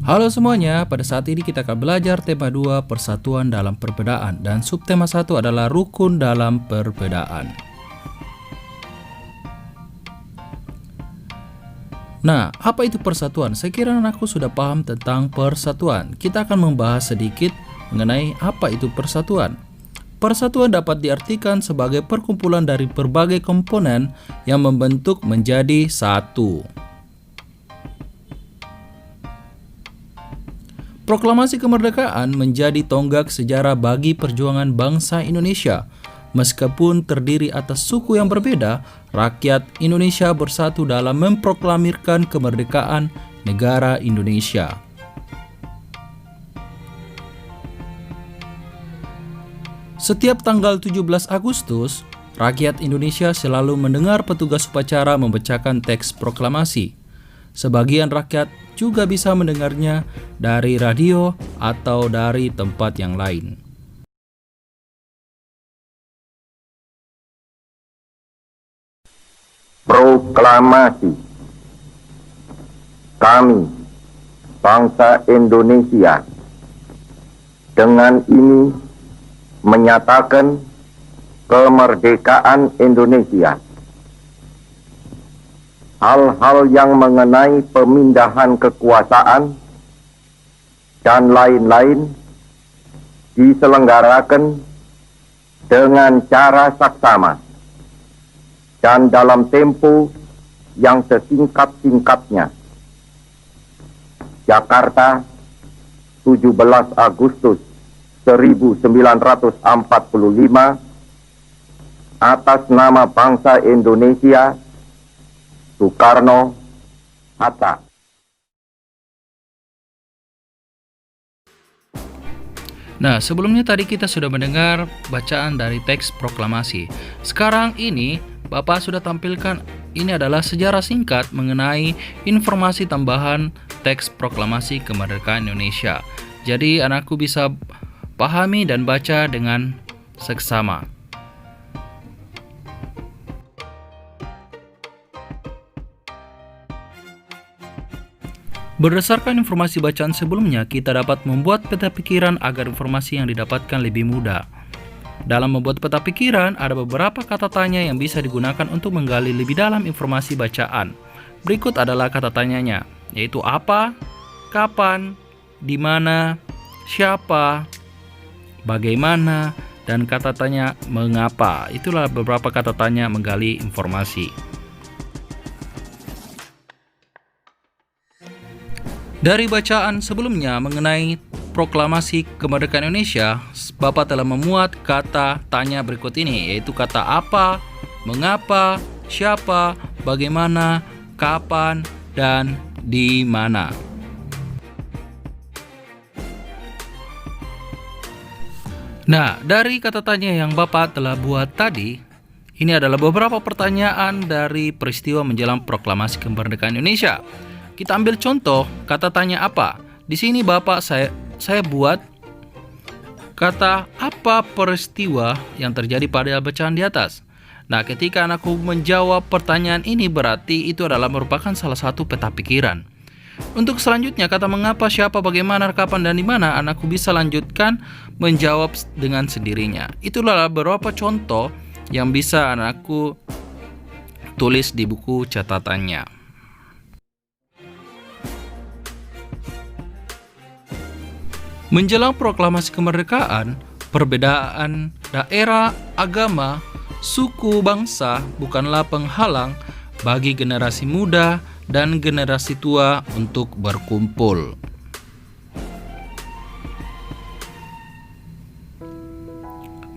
Halo semuanya, pada saat ini kita akan belajar tema 2 persatuan dalam perbedaan dan subtema 1 adalah rukun dalam perbedaan. Nah, apa itu persatuan? Saya kira anakku sudah paham tentang persatuan. Kita akan membahas sedikit mengenai apa itu persatuan. Persatuan dapat diartikan sebagai perkumpulan dari berbagai komponen yang membentuk menjadi satu. Proklamasi kemerdekaan menjadi tonggak sejarah bagi perjuangan bangsa Indonesia. Meskipun terdiri atas suku yang berbeda, rakyat Indonesia bersatu dalam memproklamirkan kemerdekaan negara Indonesia. Setiap tanggal 17 Agustus, rakyat Indonesia selalu mendengar petugas upacara membacakan teks proklamasi. Sebagian rakyat juga bisa mendengarnya dari radio atau dari tempat yang lain. Proklamasi. Kami, bangsa Indonesia, dengan ini menyatakan kemerdekaan Indonesia. Hal-hal yang mengenai pemindahan kekuasaan dan lain-lain diselenggarakan dengan cara saksama dan dalam tempo yang sesingkat-singkatnya. Jakarta, 17 Agustus 1945, atas nama bangsa Indonesia, Soekarno, Hatta. Nah, sebelumnya tadi kita sudah mendengar bacaan dari teks proklamasi. Sekarang ini Bapak sudah tampilkan, ini adalah sejarah singkat mengenai informasi tambahan teks proklamasi kemerdekaan Indonesia. Jadi anakku bisa pahami dan baca dengan seksama. Berdasarkan informasi bacaan sebelumnya, kita dapat membuat peta pikiran agar informasi yang didapatkan lebih mudah. Dalam membuat peta pikiran, ada beberapa kata tanya yang bisa digunakan untuk menggali lebih dalam informasi bacaan. Berikut adalah kata tanyanya, yaitu apa, kapan, di mana, siapa, bagaimana, dan kata tanya mengapa. Itulah beberapa kata tanya menggali informasi. Dari bacaan sebelumnya mengenai proklamasi kemerdekaan Indonesia, Bapak telah memuat kata tanya berikut ini, yaitu kata apa, mengapa, siapa, bagaimana, kapan, dan di mana. Nah, dari kata tanya yang Bapak telah buat tadi, ini adalah beberapa pertanyaan dari peristiwa menjelang proklamasi kemerdekaan Indonesia. Kita ambil contoh kata tanya apa. Di sini Bapak saya buat kata apa peristiwa yang terjadi pada bacaan di atas. Nah, ketika anakku menjawab pertanyaan ini berarti itu adalah merupakan salah satu peta pikiran. Untuk selanjutnya kata mengapa, siapa, bagaimana, kapan, dan di mana, anakku bisa lanjutkan menjawab dengan sendirinya. Itulah beberapa contoh yang bisa anakku tulis di buku catatannya. Menjelang proklamasi kemerdekaan, perbedaan daerah, agama, suku, bangsa bukanlah penghalang bagi generasi muda dan generasi tua untuk berkumpul.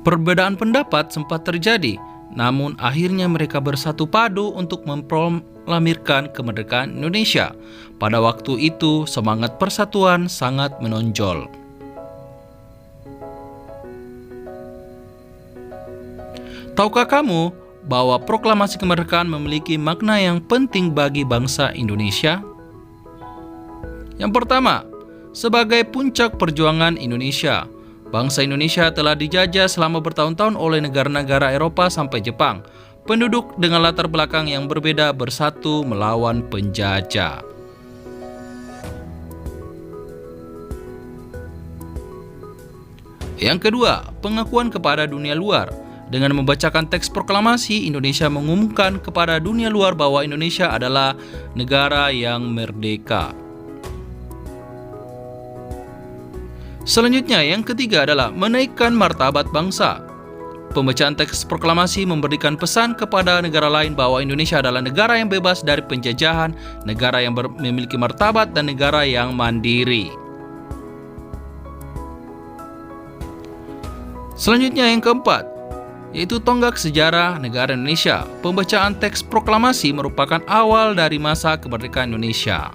Perbedaan pendapat sempat terjadi, namun akhirnya mereka bersatu padu untuk memproklamirkan kemerdekaan Indonesia. Pada waktu itu, semangat persatuan sangat menonjol. Tahukah kamu bahwa proklamasi kemerdekaan memiliki makna yang penting bagi bangsa Indonesia? Yang pertama, sebagai puncak perjuangan Indonesia, bangsa Indonesia telah dijajah selama bertahun-tahun oleh negara-negara Eropa sampai Jepang. Penduduk dengan latar belakang yang berbeda bersatu melawan penjajah. Yang kedua, pengakuan kepada dunia luar. Dengan membacakan teks proklamasi, Indonesia mengumumkan kepada dunia luar bahwa Indonesia adalah negara yang merdeka. Selanjutnya, yang ketiga adalah menaikkan martabat bangsa. Pembacaan teks proklamasi memberikan pesan kepada negara lain bahwa Indonesia adalah negara yang bebas dari penjajahan, negara yang memiliki martabat, dan negara yang mandiri. Selanjutnya yang keempat, yaitu tonggak sejarah negara Indonesia. Pembacaan teks proklamasi merupakan awal dari masa kemerdekaan Indonesia.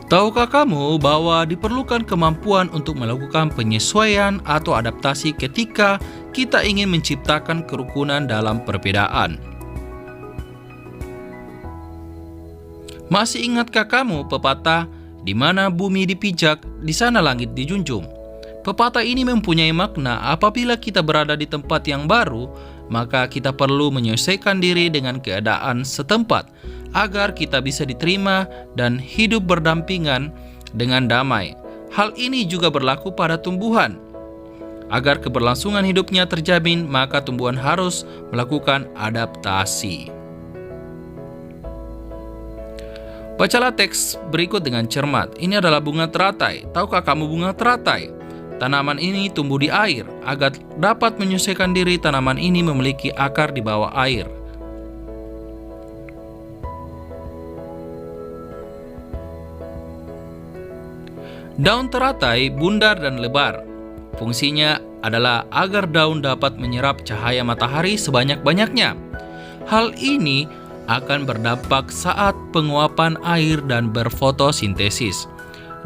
Tahukah kamu bahwa diperlukan kemampuan untuk melakukan penyesuaian atau adaptasi ketika kita ingin menciptakan kerukunan dalam perbedaan? Masih ingatkah kamu pepatah, "Di mana bumi dipijak, di sana langit dijunjung"? Pepatah ini mempunyai makna apabila kita berada di tempat yang baru, maka kita perlu menyesuaikan diri dengan keadaan setempat agar kita bisa diterima dan hidup berdampingan dengan damai. Hal ini juga berlaku pada tumbuhan. Agar keberlangsungan hidupnya terjamin, maka tumbuhan harus melakukan adaptasi. Bacalah teks berikut dengan cermat. Ini adalah bunga teratai. Tahukah kamu bunga teratai? Tanaman ini tumbuh di air. Agar dapat menyesuaikan diri, tanaman ini memiliki akar di bawah air. Daun teratai bundar dan lebar. Fungsinya adalah agar daun dapat menyerap cahaya matahari sebanyak-banyaknya. Hal ini akan berdampak saat penguapan air dan berfotosintesis.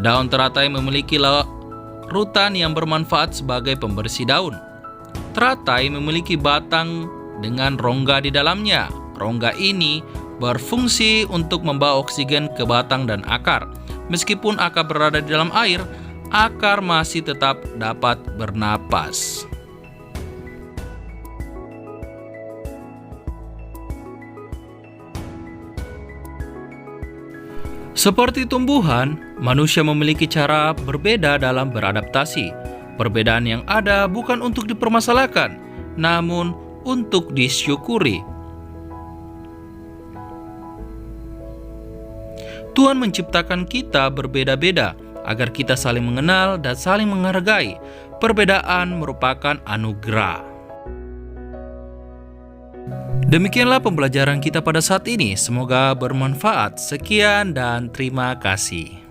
Daun teratai memiliki larutan yang bermanfaat sebagai pembersih daun. Teratai memiliki batang dengan rongga di dalamnya. Rongga ini berfungsi untuk membawa oksigen ke batang dan akar. Meskipun akar berada di dalam air, akar masih tetap dapat bernapas. Seperti tumbuhan, manusia memiliki cara berbeda dalam beradaptasi. Perbedaan yang ada bukan untuk dipermasalahkan, namun untuk disyukuri. Tuhan menciptakan kita berbeda-beda agar kita saling mengenal dan saling menghargai. Perbedaan merupakan anugerah. Demikianlah pembelajaran kita pada saat ini. Semoga bermanfaat. Sekian dan terima kasih.